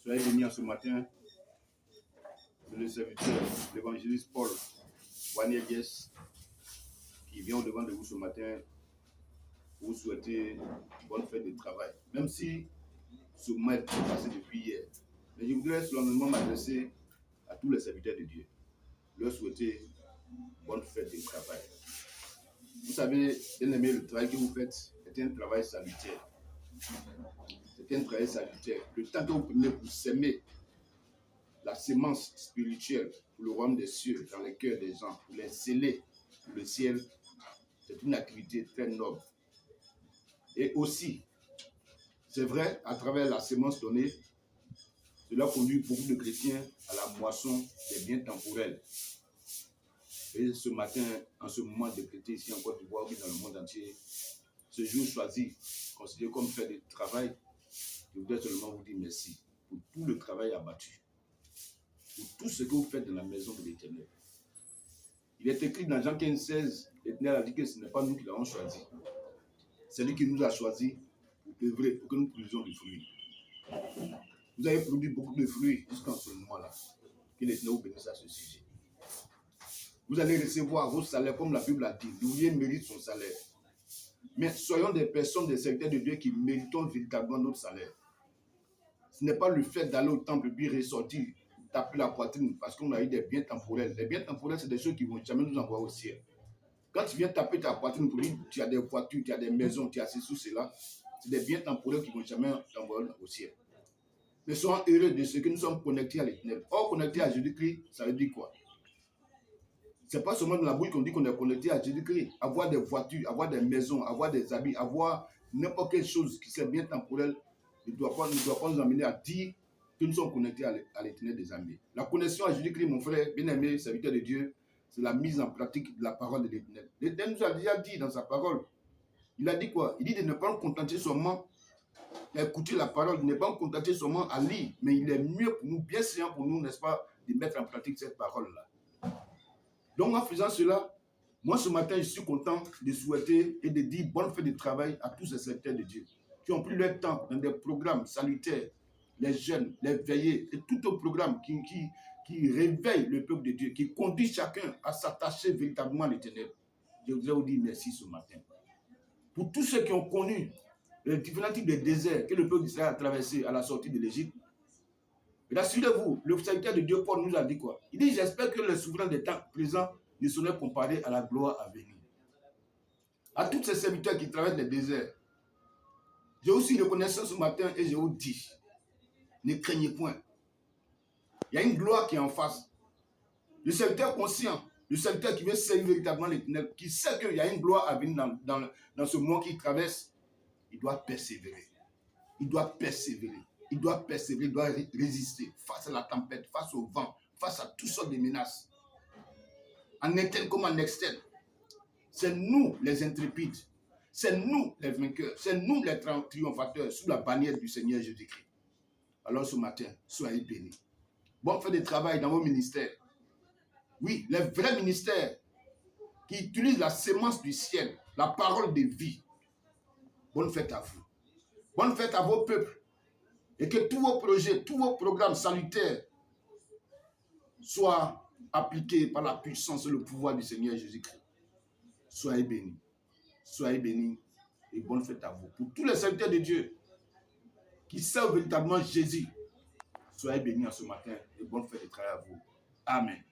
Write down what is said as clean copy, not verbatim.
Soyez bénis ce matin. C'est le serviteur, l'évangéliste Paul Wanielies, qui vient au-devant de vous ce matin pour vous souhaiter bonne fête de travail. Même si ce mois est passé depuis hier. Mais je voudrais solennellement m'adresser à tous les serviteurs de Dieu, leur souhaiter bonne fête de travail. Vous savez, bien aimé, le travail que vous faites est un travail salutaire. C'est un travail salutaire. Le temps que vous prenez pour s'aimer la sémence spirituelle pour le royaume des cieux dans les cœurs des gens, pour les sceller pour le ciel, c'est une activité très noble. Et aussi, c'est vrai, à travers la sémence donnée, cela conduit beaucoup de chrétiens à la moisson des biens temporels. Et ce matin, en ce moment de décrété ici en Côte d'Ivoire, dans le monde entier, ce jour choisi, considéré comme fait de travail, je voudrais seulement vous dire merci pour tout le travail abattu, pour tout ce que vous faites dans la maison de l'Éternel. Il est écrit dans Jean 15,16, l'Éternel a dit que ce n'est pas nous qui l'avons choisi. C'est lui qui nous a choisis pour œuvrer, pour que nous produisions du fruit. Vous avez produit beaucoup de fruits jusqu'en ce moment-là. Que l'Éternel vous bénisse à ce sujet. Vous allez recevoir vos salaires comme la Bible a dit. L'ouvrier mérite son salaire. Mais soyons des personnes, des serviteurs de Dieu qui méritons véritablement notre salaire. Ce n'est pas le fait d'aller au temple puis ressortir, taper la poitrine parce qu'on a eu des biens temporels. Les biens temporels, c'est des choses qui ne vont jamais nous envoyer au ciel. Quand tu viens taper ta poitrine pour dire tu as des voitures, tu as des maisons, tu as ceci, cela, c'est des biens temporels qui ne vont jamais t'envoyer au ciel. Mais soyons heureux de ce que nous sommes connectés à l'Éternel. Or, connectés à Jésus-Christ, ça veut dire quoi? Ce n'est pas seulement dans la bouille qu'on dit qu'on est connecté à Jésus-Christ. Avoir des voitures, avoir des maisons, avoir des habits, avoir n'importe quelle chose qui soit bien temporelle ne doit pas nous amener à dire que nous sommes connectés à l'Éternel des armées. La connexion à Jésus-Christ, mon frère, bien-aimé, serviteur de Dieu, c'est la mise en pratique de la parole de l'Éternel. L'Éternel nous a déjà dit dans sa parole, il a dit quoi? Il dit de ne pas nous contenter seulement à écouter la parole, de ne pas nous contenter seulement à lire, mais il est mieux pour nous, bien séant pour nous, n'est-ce pas, de mettre en pratique cette parole-là. Donc en faisant cela, moi ce matin, je suis content de souhaiter et de dire bonne fête de travail à tous ces serviteurs de Dieu qui ont pris leur temps dans des programmes salutaires, les jeunes, les veillées, et tout un programme qui réveille le peuple de Dieu, qui conduit chacun à s'attacher véritablement à l'Éternel. Je voudrais vous dire merci ce matin. Pour tous ceux qui ont connu les différents types de déserts que le peuple d'Israël a traversé à la sortie de l'Égypte, et rassurez-vous, le serviteur de Dieu, Paul, nous a dit quoi? Il dit, j'espère que les souverains des temps présents ne seront comparés à la gloire à venir. À tous ces serviteurs qui traversent les déserts, j'ai aussi reconnaissance ce matin et je vous dis, ne craignez point. Il y a une gloire qui est en face. Le serviteur conscient, le serviteur qui veut servir véritablement l'Éternel, qui sait qu'il y a une gloire à venir dans ce monde qu'il traverse, il doit persévérer. Il doit persévérer. Il doit persévérer, il doit résister face à la tempête, face au vent, face à toutes sortes de menaces. En interne comme en externe. C'est nous les intrépides. C'est nous les vainqueurs. C'est nous les triomphateurs sous la bannière du Seigneur Jésus-Christ. Alors ce matin, soyez bénis. Bonne fête de travail dans vos ministères. Oui, les vrais ministères qui utilisent la sémence du ciel, la parole de vie. Bonne fête à vous. Bonne fête à vos peuples. Et que tous vos projets, tous vos programmes salutaires soient appliqués par la puissance et le pouvoir du Seigneur Jésus-Christ. Soyez bénis. Soyez bénis et bonne fête à vous. Pour tous les serviteurs de Dieu qui servent véritablement Jésus, soyez bénis en ce matin et bonne fête de travail à vous. Amen.